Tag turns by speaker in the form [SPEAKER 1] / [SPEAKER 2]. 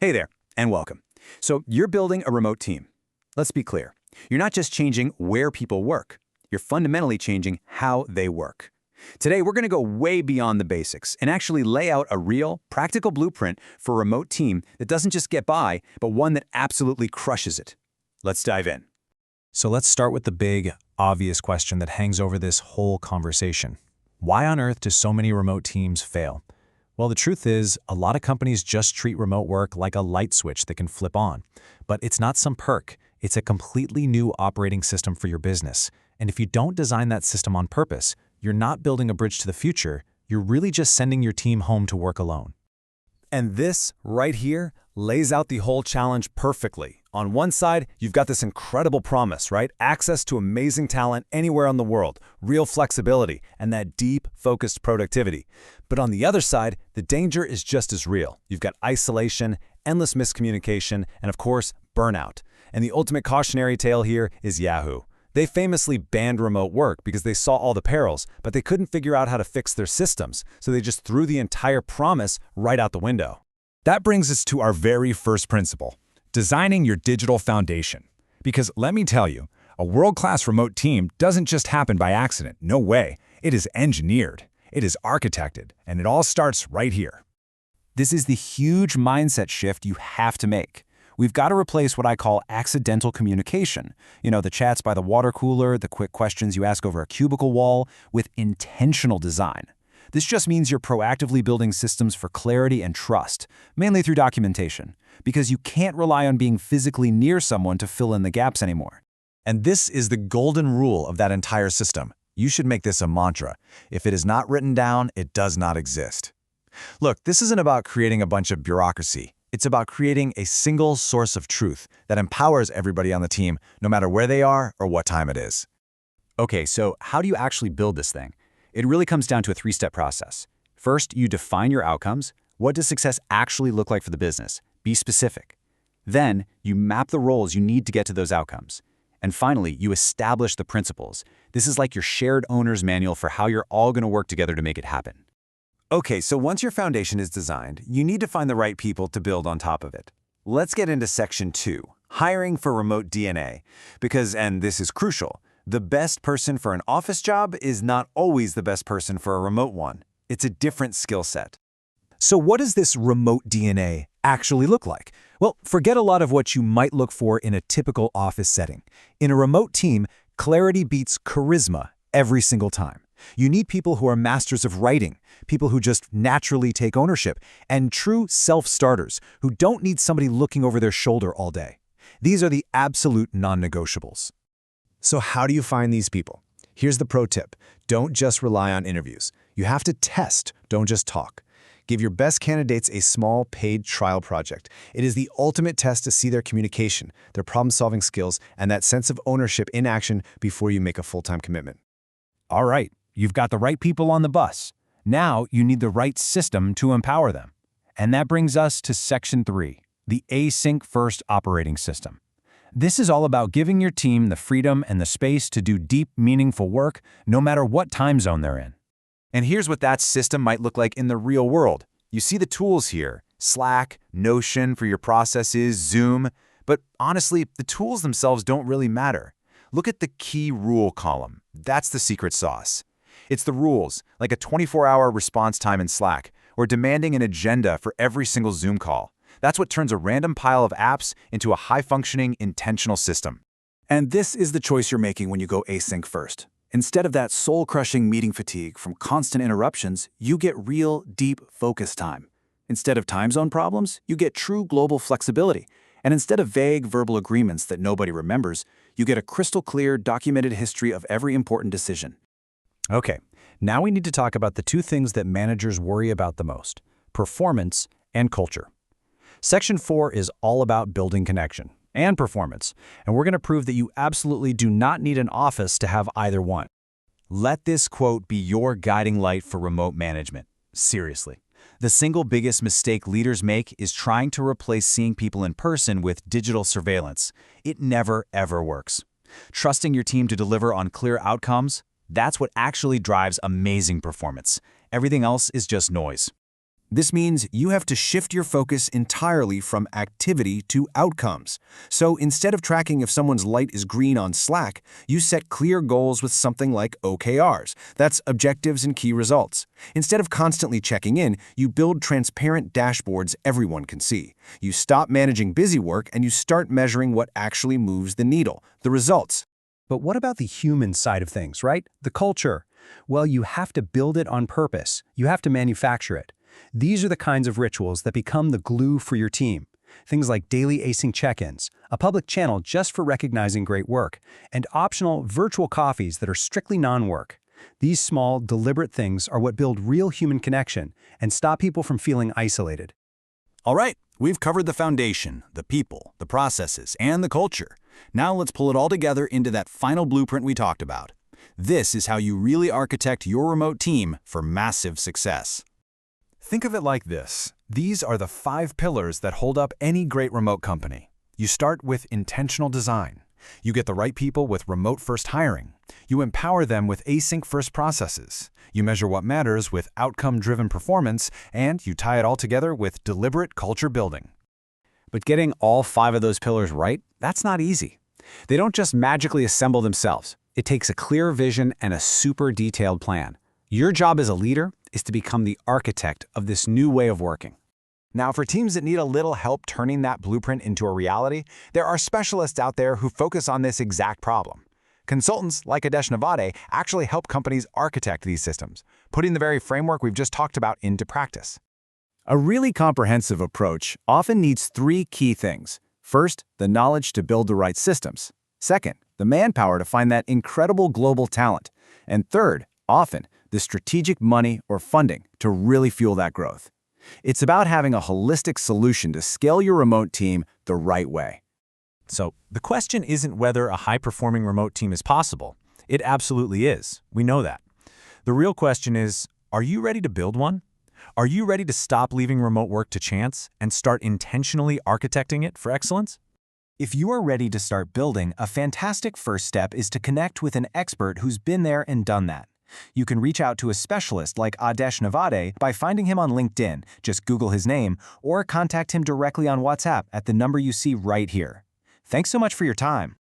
[SPEAKER 1] Hey there, and welcome. So you're building a remote team. Let's be clear. You're not just changing where people work. You're fundamentally changing how they work. Today, we're going to go way beyond the basics and actually lay out a real, practical blueprint for a remote team that doesn't just get by, but one that absolutely crushes it. Let's dive in.
[SPEAKER 2] So let's start with the big, obvious question that hangs over this whole conversation. Why on earth do so many remote teams fail? Well, the truth is, a lot of companies just treat remote work like a light switch that can flip on. But it's not some perk. It's a completely new operating system for your business. And if you don't design that system on purpose, you're not building a bridge to the future. You're really just sending your team home to work alone.
[SPEAKER 3] And this, right here, lays out the whole challenge perfectly. On one side, you've got this incredible promise, right? Access to amazing talent anywhere in the world, real flexibility, and that deep, focused productivity. But on the other side, the danger is just as real. You've got isolation, endless miscommunication, and of course, burnout. And the ultimate cautionary tale here is Yahoo. They famously banned remote work because they saw all the perils, but they couldn't figure out how to fix their systems, so they just threw the entire promise right out the window.
[SPEAKER 4] That brings us to our very first principle, designing your digital foundation. Because let me tell you, a world-class remote team doesn't just happen by accident. No way. It is engineered, it is architected, and it all starts right here.
[SPEAKER 1] This is the huge mindset shift you have to make. We've got to replace what I call accidental communication. You know, the chats by the water cooler, the quick questions you ask over a cubicle wall, with intentional design. This just means you're proactively building systems for clarity and trust, mainly through documentation, because you can't rely on being physically near someone to fill in the gaps anymore.
[SPEAKER 4] And this is the golden rule of that entire system. You should make this a mantra. If it is not written down, it does not exist. Look, this isn't about creating a bunch of bureaucracy. It's about creating a single source of truth that empowers everybody on the team, no matter where they are or what time it is.
[SPEAKER 1] Okay, so how do you actually build this thing? It really comes down to a three-step process. First, you define your outcomes. What does success actually look like for the business? Be specific. Then, you map the roles you need to get to those outcomes. And finally, you establish the principles. This is like your shared owner's manual for how you're all going to work together to make it happen.
[SPEAKER 3] Okay, so once your foundation is designed, you need to find the right people to build on top of it. Let's get into section 2, hiring for remote DNA. Because, and this is crucial, the best person for an office job is not always the best person for a remote one. It's a different skill set.
[SPEAKER 2] So what does this remote DNA actually look like? Well, forget a lot of what you might look for in a typical office setting. In a remote team, clarity beats charisma every single time. You need people who are masters of writing, people who just naturally take ownership, and true self-starters who don't need somebody looking over their shoulder all day. These are the absolute non-negotiables.
[SPEAKER 4] So how do you find these people? Here's the pro tip. Don't just rely on interviews. You have to test, don't just talk. Give your best candidates a small paid trial project. It is the ultimate test to see their communication, their problem-solving skills, and that sense of ownership in action before you make a full-time commitment.
[SPEAKER 1] All right, you've got the right people on the bus. Now you need the right system to empower them. And that brings us to section 3, the async-first operating system. This is all about giving your team the freedom and the space to do deep, meaningful work, no matter what time zone they're in.
[SPEAKER 3] And here's what that system might look like in the real world. You see the tools here, Slack, Notion for your processes, Zoom. But honestly, the tools themselves don't really matter. Look at the key rule column. That's the secret sauce. It's the rules, like a 24-hour response time in Slack, or demanding an agenda for every single Zoom call. That's what turns a random pile of apps into a high-functioning, intentional system.
[SPEAKER 1] And this is the choice you're making when you go async first. Instead of that soul-crushing meeting fatigue from constant interruptions, you get real, deep focus time. Instead of time zone problems, you get true global flexibility. And instead of vague verbal agreements that nobody remembers, you get a crystal-clear, documented history of every important decision.
[SPEAKER 2] Okay, now we need to talk about the two things that managers worry about the most: performance and culture. Section 4 is all about building connection and performance, and we're going to prove that you absolutely do not need an office to have either one.
[SPEAKER 3] Let this quote be your guiding light for remote management. Seriously. The single biggest mistake leaders make is trying to replace seeing people in person with digital surveillance. It never, ever works. Trusting your team to deliver on clear outcomes, that's what actually drives amazing performance. Everything else is just noise.
[SPEAKER 1] This means you have to shift your focus entirely from activity to outcomes. So instead of tracking if someone's light is green on Slack, you set clear goals with something like OKRs. That's objectives and key results. Instead of constantly checking in, you build transparent dashboards everyone can see. You stop managing busy work and you start measuring what actually moves the needle, the results.
[SPEAKER 5] But what about the human side of things, right? The culture. Well, you have to build it on purpose. You have to manufacture it. These are the kinds of rituals that become the glue for your team. Things like daily async check-ins, a public channel just for recognizing great work, and optional virtual coffees that are strictly non-work. These small, deliberate things are what build real human connection and stop people from feeling isolated.
[SPEAKER 3] All right, we've covered the foundation, the people, the processes, and the culture. Now let's pull it all together into that final blueprint we talked about. This is how you really architect your remote team for massive success. Think of it like this. These are the 5 pillars that hold up any great remote company. You start with intentional design. You get the right people with remote-first hiring. You empower them with async-first processes. You measure what matters with outcome-driven performance, and you tie it all together with deliberate culture building.
[SPEAKER 2] But getting all 5 of those pillars right, that's not easy. They don't just magically assemble themselves. It takes a clear vision and a super detailed plan. Your job as a leader is to become the architect of this new way of working. Now, for teams that need a little help turning that blueprint into a reality, there are specialists out there who focus on this exact problem. Consultants like Aadesh Navade actually help companies architect these systems, putting the very framework we've just talked about into practice.
[SPEAKER 4] A really comprehensive approach often needs 3 key things. First, the knowledge to build the right systems. Second, the manpower to find that incredible global talent. And third, often, the strategic money or funding to really fuel that growth. It's about having a holistic solution to scale your remote team the right way.
[SPEAKER 2] So, the question isn't whether a high-performing remote team is possible. It absolutely is. We know that. The real question is, are you ready to build one? Are you ready to stop leaving remote work to chance and start intentionally architecting it for excellence?
[SPEAKER 1] If you are ready to start building, a fantastic first step is to connect with an expert who's been there and done that. You can reach out to a specialist like Aadesh Navade by finding him on LinkedIn, just Google his name, or contact him directly on WhatsApp at the number you see right here. Thanks so much for your time.